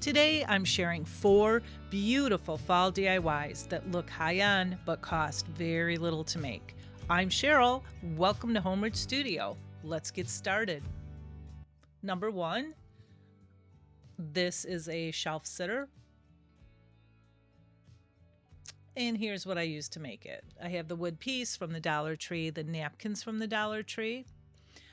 Today, I'm sharing 4 beautiful fall DIYs that look high-end but cost very little to make. I'm Cheryl. Welcome to Homeward Studio. Let's get started. Number 1, this is a shelf sitter. And here's what I use to make it. I have the wood piece from the Dollar Tree, the napkins from the Dollar Tree.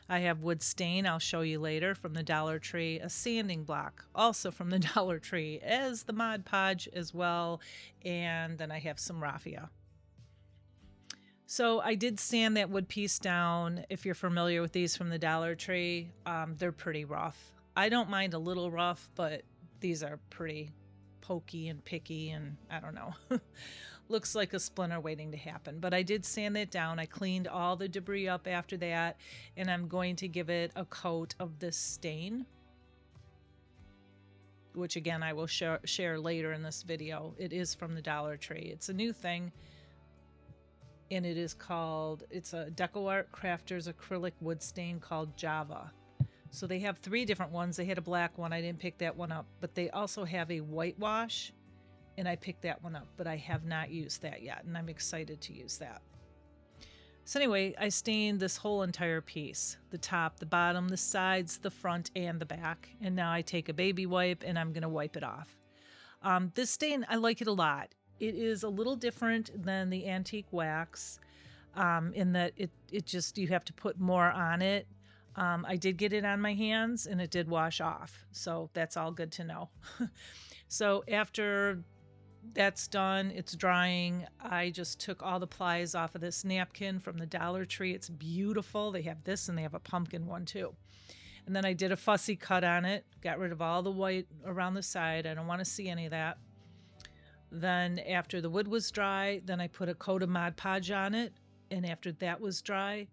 I have wood stain, I'll show you later, from the Dollar Tree, a sanding block, also from the Dollar Tree, as the Mod Podge as well, and then I have some raffia. So I did sand that wood piece down. If you're familiar with these from the Dollar Tree, they're pretty rough. I don't mind a little rough, but these are pretty pokey and picky, and I don't know. Looks like a splinter waiting to happen, but I did sand that down. I cleaned all the debris up after that, and I'm going to give it a coat of this stain, which again I will share later in this video. It is from the Dollar Tree. It's a new thing, and it's a Decor Crafters acrylic wood stain called Java. So they have 3 different ones. They had a black one. I didn't pick that one up, but they also have a whitewash, and I picked that one up, but I have not used that yet, and I'm excited to use that. So anyway, I stained this whole entire piece, the top, the bottom, the sides, the front, and the back. And now I take a baby wipe and I'm going to wipe it off. This stain, I like it a lot. It is a little different than the antique wax in that it just, you have to put more on it. I did get it on my hands and it did wash off. So that's all good to know. So after that's done, it's drying, I just took all the plies off of this napkin from the Dollar Tree. It's beautiful. They have this and they have a pumpkin one too. And then I did a fussy cut on it, got rid of all the white around the side. I don't want to see any of that. Then after the wood was dry, then I put a coat of Mod Podge on it. And after that was dry,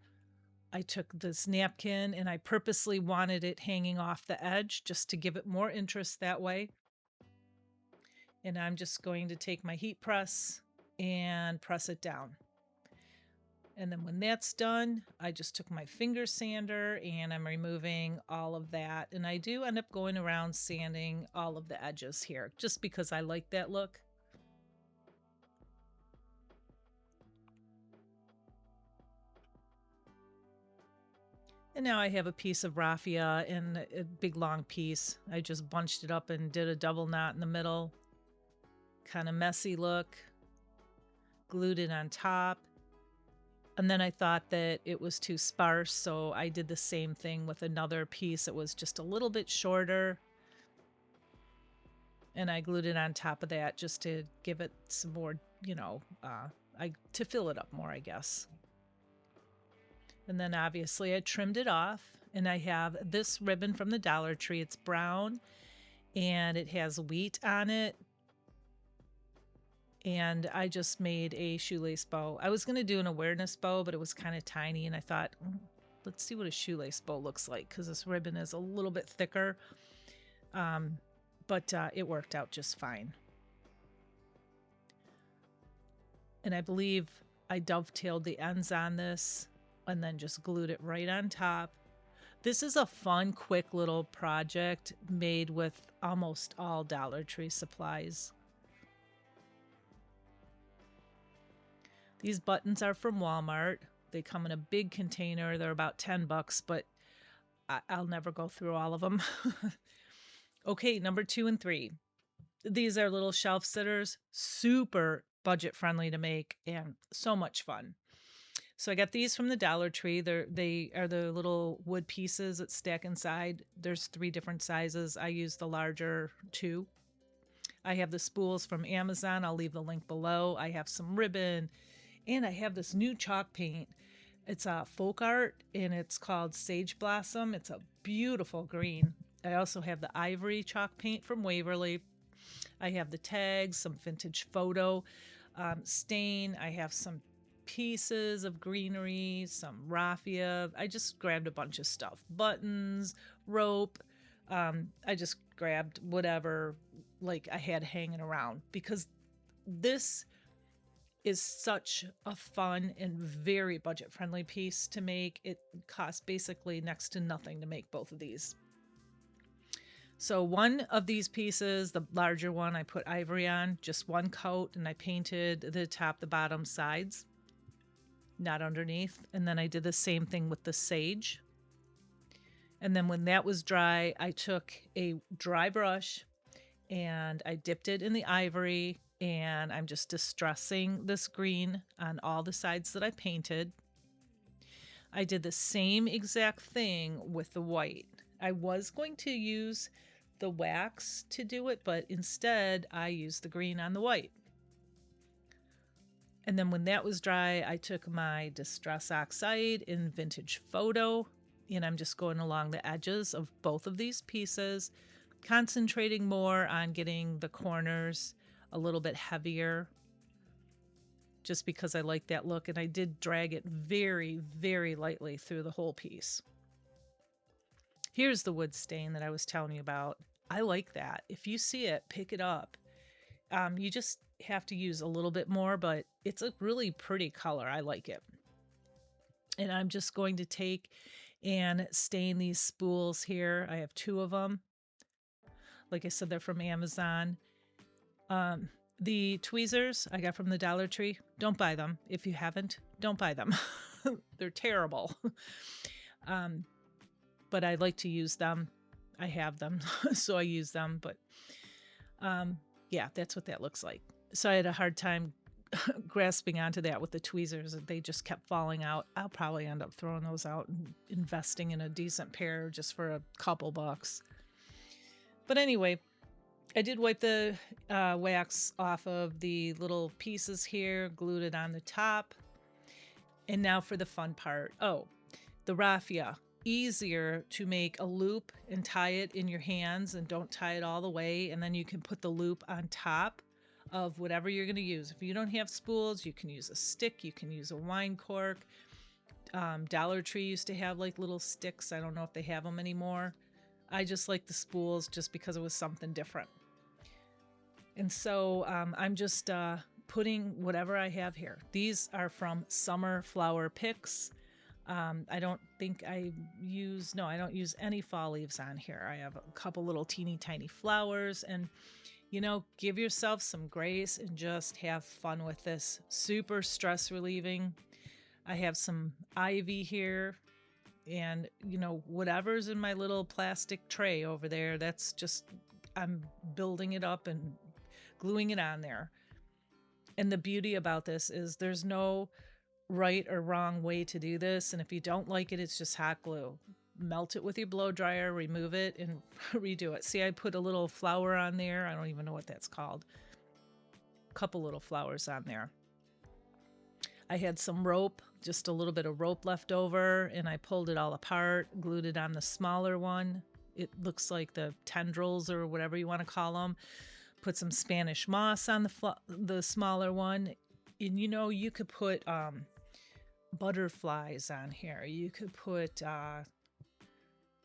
I took this napkin and I purposely wanted it hanging off the edge just to give it more interest that way. And I'm just going to take my heat press and press it down. And then when that's done, I just took my finger sander and I'm removing all of that. And I do end up going around sanding all of the edges here just because I like that look. And now I have a piece of raffia and a big long piece. I just bunched it up and did a double knot in the middle. Kind of messy look, glued it on top, and then I thought that it was too sparse, so I did the same thing with another piece that was just a little bit shorter, and I glued it on top of that just to give it some more, to fill it up more, I guess. And then obviously I trimmed it off, and I have this ribbon from the Dollar Tree. It's brown and it has wheat on it. And I just made a shoelace bow. I was going to do an awareness bow, but it was kind of tiny. And I thought, let's see what a shoelace bow looks like because this ribbon is a little bit thicker. But it worked out just fine. And I believe I dovetailed the ends on this and then just glued it right on top. This is a fun, quick little project made with almost all Dollar Tree supplies. These buttons are from Walmart. They come in a big container. They're about $10, but I'll never go through all of them. Okay, number 2 and 3. These are little shelf sitters, super budget friendly to make and so much fun. So I got these from the Dollar Tree. They are the little wood pieces that stack inside. There's 3 different sizes. I use the larger 2. I have the spools from Amazon. I'll leave the link below. I have some ribbon. And I have this new chalk paint. It's a folk art and it's called Sage Blossom. It's a beautiful green. I also have the ivory chalk paint from Waverly. I have the tags, some vintage photo stain. I have some pieces of greenery, some raffia. I just grabbed a bunch of stuff. Buttons, rope. I just grabbed whatever like I had hanging around because this is such a fun and very budget-friendly piece to make. It costs basically next to nothing to make both of these. So one of these pieces, the larger one, I put ivory on, just one coat, and I painted the top, the bottom sides, not underneath. And then I did the same thing with the sage. And then when that was dry, I took a dry brush and I dipped it in the ivory, and I'm just distressing this green on all the sides that I painted. I did the same exact thing with the white. I was going to use the wax to do it, but instead I used the green on the white. And then when that was dry, I took my Distress Oxide in Vintage Photo, and I'm just going along the edges of both of these pieces, concentrating more on getting the corners a little bit heavier, just because I like that look. And I did drag it very, very lightly through the whole piece. Here's the wood stain that I was telling you about. I like that. If you see it, pick it up. You just have to use a little bit more, but it's a really pretty color. I like it. And I'm just going to take and stain these spools here. I have 2 of them. Like I said, they're from Amazon. The tweezers I got from the Dollar Tree. Don't buy them. If you haven't, don't buy them. They're terrible. But I like to use them. I have them, so I use them. But yeah, that's what that looks like. So I had a hard time grasping onto that with the tweezers. They just kept falling out. I'll probably end up throwing those out and investing in a decent pair just for a couple bucks. But anyway, I did wipe the wax off of the little pieces here, glued it on the top. And now for the fun part. Oh, the raffia. Easier to make a loop and tie it in your hands, and don't tie it all the way. And then you can put the loop on top of whatever you're going to use. If you don't have spools, you can use a stick. You can use a wine cork. Dollar Tree used to have like little sticks. I don't know if they have them anymore. I just like the spools just because it was something different. And so I'm just putting whatever I have here. These are from Summer Flower Picks. I don't think I don't use any fall leaves on here. I have a couple little teeny tiny flowers, and give yourself some grace and just have fun with this. Super stress relieving. I have some ivy here, and whatever's in my little plastic tray over there, that's just, I'm building it up and gluing it on there. And the beauty about this is there's no right or wrong way to do this. And if you don't like it, it's just hot glue. Melt it with your blow dryer, remove it, and redo it. See, I put a little flower on there. I don't even know what that's called. A couple little flowers on there. I had some rope, just a little bit of rope left over, and I pulled it all apart, glued it on the smaller one. It looks like the tendrils or whatever you want to call them. Put some Spanish moss on the smaller one. And you could put butterflies on here. You could put, I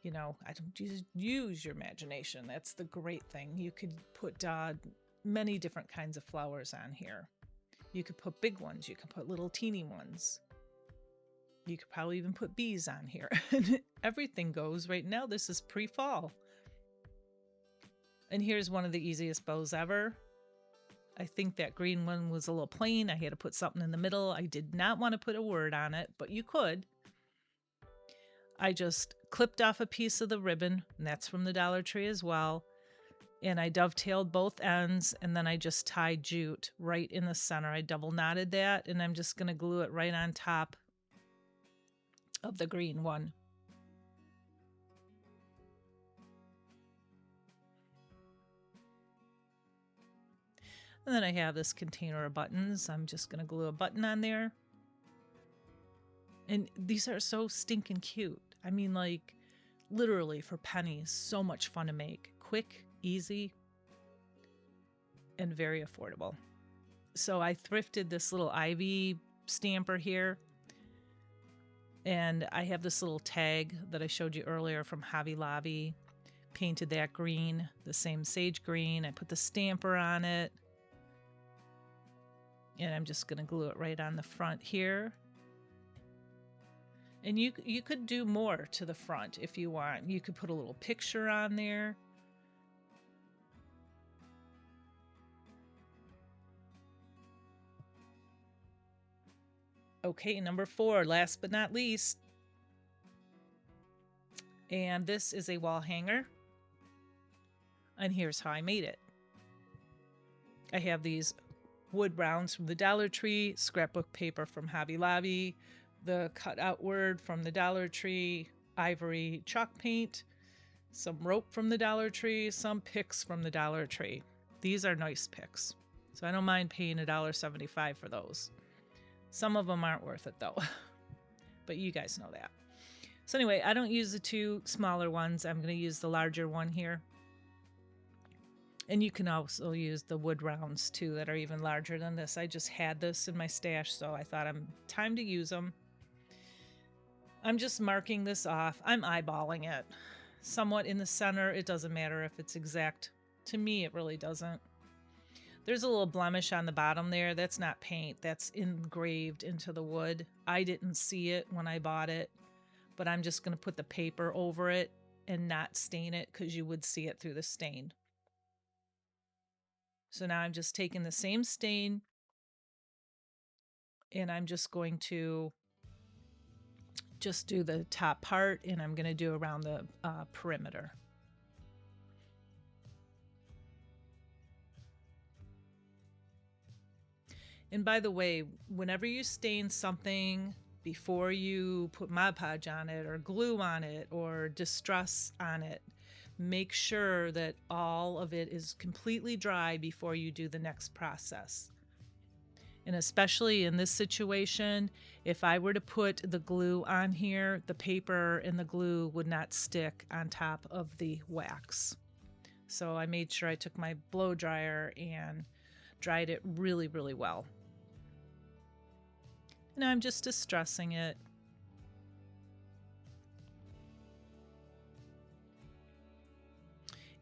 don't just use your imagination. That's the great thing. You could put many different kinds of flowers on here. You could put big ones. You could put little teeny ones. You could probably even put bees on here. Everything goes. Right now, this is pre-fall. And here's one of the easiest bows ever. I think that green one was a little plain. I had to put something in the middle. I did not want to put a word on it, but you could. I just clipped off a piece of the ribbon, and that's from the Dollar Tree as well. And I dovetailed both ends, and then I just tied jute right in the center. I double knotted that, and I'm just going to glue it right on top of the green one. And then I have this container of buttons. I'm just going to glue a button on there. And these are so stinking cute. I mean, like, literally for pennies, so much fun to make. Quick, easy, and very affordable. So I thrifted this little ivy stamper here. And I have this little tag that I showed you earlier from Hobby Lobby. Painted that green, the same sage green. I put the stamper on it. And I'm just going to glue it right on the front here. And you could do more to the front if you want. You could put a little picture on there. Okay, number 4, last but not least. And this is a wall hanger. And here's how I made it. I have these wood rounds from the Dollar Tree, scrapbook paper from Hobby Lobby, the cut outward from the Dollar Tree, ivory chalk paint, some rope from the Dollar Tree, some picks from the Dollar Tree. These are nice picks, so I don't mind paying $1.75 for those. Some of them aren't worth it though, but you guys know that. So anyway, I don't use the 2 smaller ones. I'm going to use the larger one here. And you can also use the wood rounds too that are even larger than this. I just had this in my stash, so I thought time to use them. I'm just marking this off. I'm eyeballing it. Somewhat in the center. It doesn't matter if it's exact. To me, it really doesn't. There's a little blemish on the bottom there. That's not paint. That's engraved into the wood. I didn't see it when I bought it, but I'm just going to put the paper over it and not stain it because you would see it through the stain. So now I'm just taking the same stain and I'm just going to just do the top part, and I'm going to do around the perimeter. And by the way, whenever you stain something before you put Mod Podge on it or glue on it or distress on it, make sure that all of it is completely dry before you do the next process. And especially in this situation, if I were to put the glue on here, the paper and the glue would not stick on top of the wax. So I made sure I took my blow dryer and dried it really, really well. Now I'm just distressing it.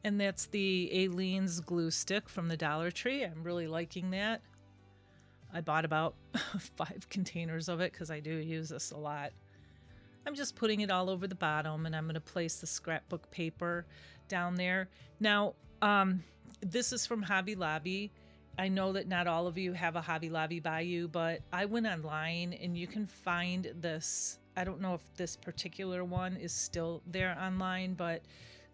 And that's the Aleene's glue stick from the Dollar Tree. I'm really liking that. I bought about 5 containers of it because I do use this a lot. I'm just putting it all over the bottom, and I'm going to place the scrapbook paper down there. Now, this is from Hobby Lobby. I know that not all of you have a Hobby Lobby by you, but I went online and you can find this. I don't know if this particular one is still there online, but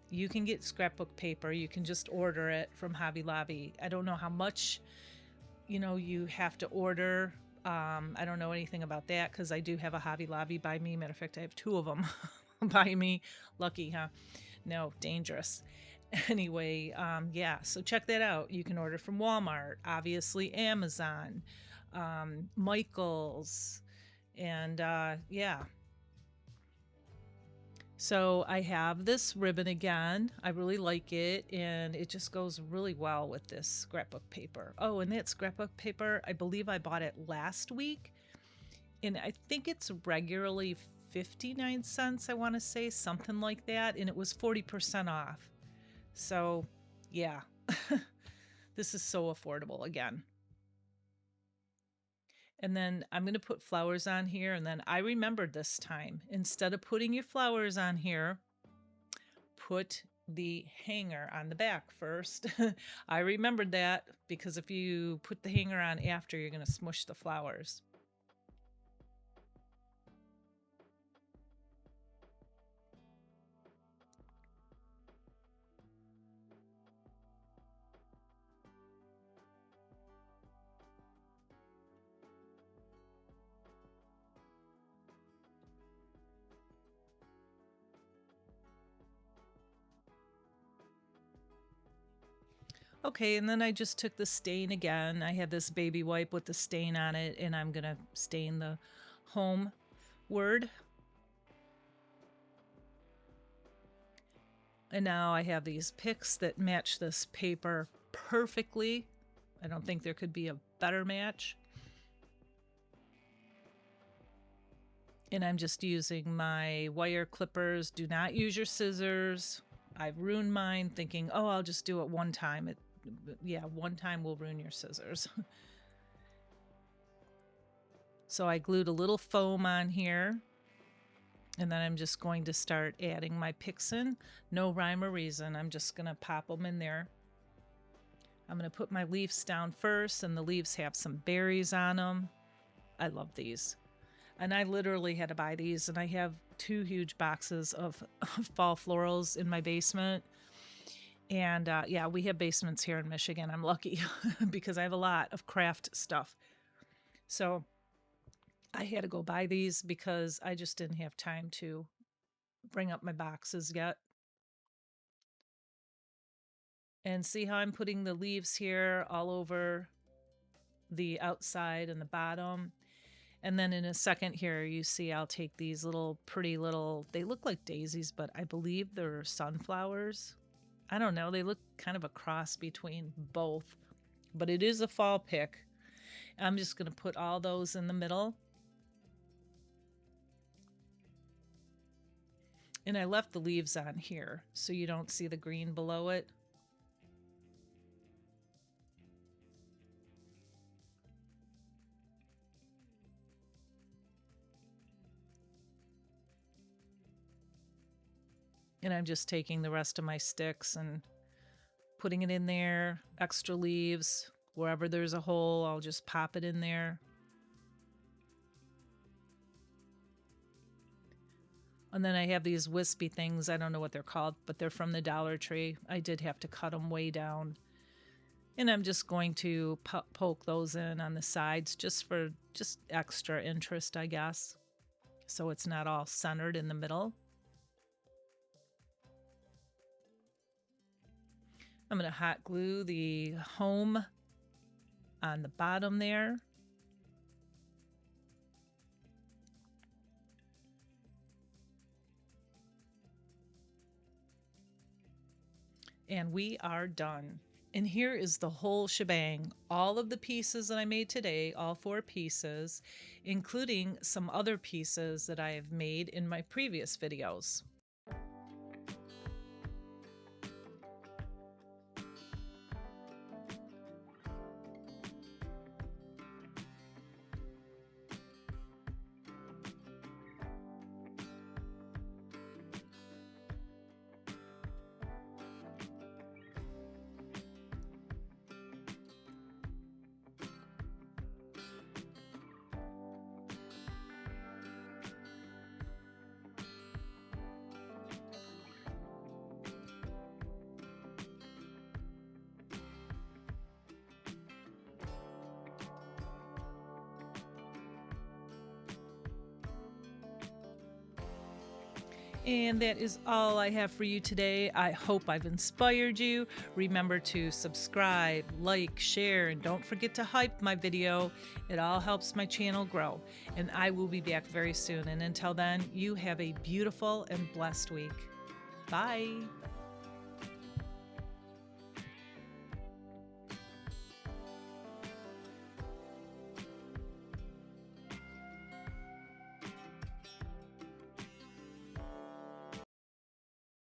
you can get scrapbook paper. You can just order it from Hobby Lobby. I don't know how much, you have to order. I don't know anything about that because I do have a Hobby Lobby by me. Matter of fact, I have 2 of them by me. Lucky, huh? No, dangerous. Anyway, yeah, so check that out. You can order from Walmart, obviously Amazon, Michael's, and yeah. So I have this ribbon again. I really like it, and it just goes really well with this scrapbook paper. Oh, and that scrapbook paper, I believe I bought it last week, and I think it's regularly 59 cents, I want to say, something like that, and it was 40% off. So, yeah, this is so affordable again. And then I'm going to put flowers on here. And then I remembered this time, instead of putting your flowers on here, put the hanger on the back first. I remembered that because if you put the hanger on after, you're going to smush the flowers. Okay, and then I just took the stain again. I had this baby wipe with the stain on it, and I'm going to stain the home word. And now I have these picks that match this paper perfectly. I don't think there could be a better match. And I'm just using my wire clippers. Do not use your scissors. I've ruined mine thinking, oh, I'll just do it one time. Yeah, one time will ruin your scissors. So I glued a little foam on here, and then I'm just going to start adding my picks in. No rhyme or reason. I'm just going to pop them in there. I'm going to put my leaves down first, and the leaves have some berries on them. I love these. And I literally had to buy these, and I have 2 huge boxes of fall florals in my basement. And yeah, we have basements here in Michigan. I'm lucky because I have a lot of craft stuff. So I had to go buy these because I just didn't have time to bring up my boxes yet. And see how I'm putting the leaves here all over the outside and the bottom. And then in a second here, you see I'll take these little pretty little, they look like daisies, but I believe they're sunflowers. I don't know. They look kind of a cross between both, but it is a fall pick. I'm just going to put all those in the middle. And I left the leaves on here so you don't see the green below it. And I'm just taking the rest of my sticks and putting it in there, extra leaves. Wherever there's a hole, I'll just pop it in there. And then I have these wispy things. I don't know what they're called, but they're from the Dollar Tree. I did have to cut them way down. And I'm just going to poke those in on the sides just for just extra interest, I guess. So it's not all centered in the middle. I'm going to hot glue the home on the bottom there. And we are done. And here is the whole shebang. All of the pieces that I made today, all 4 pieces, including some other pieces that I have made in my previous videos. And that is all I have for you today. I hope I've inspired you. Remember to subscribe, like, share, and don't forget to hype my video. It all helps my channel grow. And I will be back very soon. And until then, you have a beautiful and blessed week. Bye.